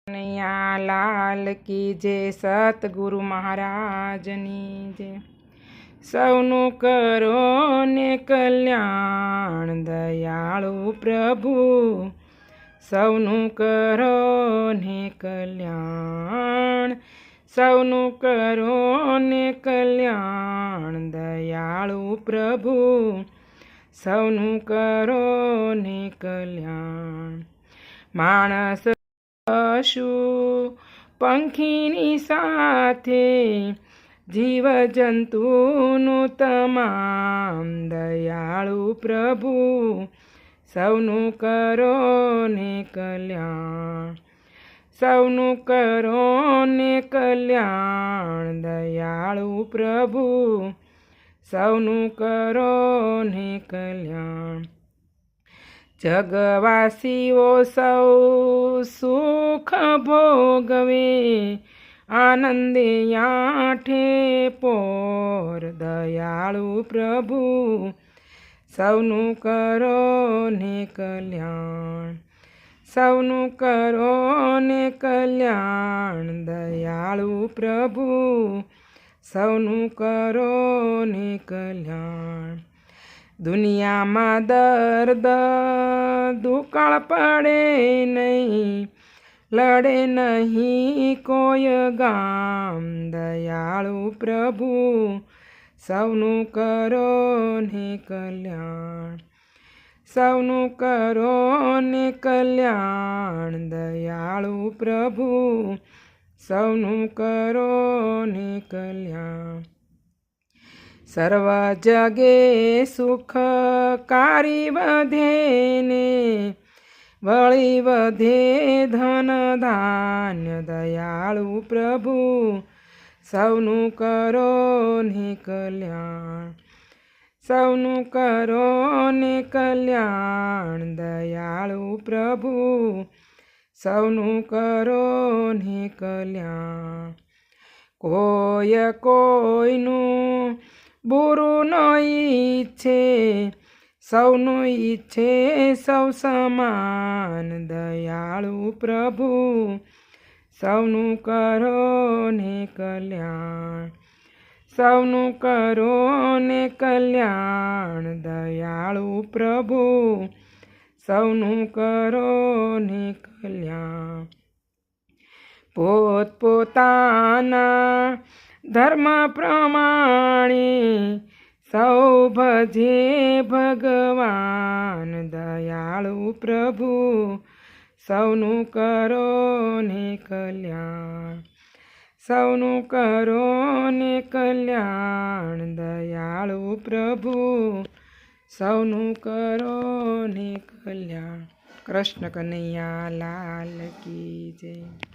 કનૈયા લાલ કી જય, સતગુરુ મહારાજની જય। સૌનું કરો ને કલ્યાણ દયાળુ પ્રભુ, સૌનું કરો ને કલ્યાણ, સૌનું કરો ને કલ્યાણ દયાળુ પ્રભુ, સૌનું કરો ને કલ્યાણ। માણસ પશુ પંખીની સાથે જીવજંતુનું તમામ દયાળુ પ્રભુ, સૌનું કરો ને કલ્યાણ, સૌનું કરો ને કલ્યાણ દયાળુ પ્રભુ, સૌનું કરો ને કલ્યાણ। જગવાસીઓ સૌ સુખ ભોગવે, આનંદે આઠે પોર દયાળુ પ્રભુ, સૌનું કરો ને કલ્યાણ, સૌનું કરો ને કલ્યાણ દયાળુ પ્રભુ, સૌનું કરો ને કલ્યાણ। દુનિયામાં દર્દ દુકાળ પડે નહીં, લડે નહીં કોઈ ગામ દયાળુ પ્રભુ, સૌનું કરો ને કલ્યાણ, સૌનું કરો ને કલ્યાણ દયાળુ પ્રભુ, સૌનું કરો ને કલ્યાણ। સર્વ જગે સુખકારી વધે ને વળી વધે ધન ધાન્ય દયાળુ પ્રભુ, સૌનું કરો ને કલ્યાણ, સૌનું કરો ને કલ્યાણ દયાળુ પ્રભુ, સૌનું કરો ને કલ્યાણ। કોઈ કોઈનું બુરું ન ઈચ્છે, સૌનું ઈચ્છે સૌ સમાન દયાળુ પ્રભુ, સૌનું કરો ને કલ્યાણ, સૌનું કરો ને કલ્યાણ દયાળુ પ્રભુ, સૌનું કરો ને કલ્યાણ। પોતપોતાના ધર્મ પ્રમાણે સૌ ભજે ભગવાન દયાળુ પ્રભુ, સૌનું કરો ને કલ્યાણ, સૌનું કરો ને કલ્યાણ દયાળુ પ્રભુ, સૌનું કરો ને કલ્યાણ। કૃષ્ણ કનૈયા લાલ કી જય।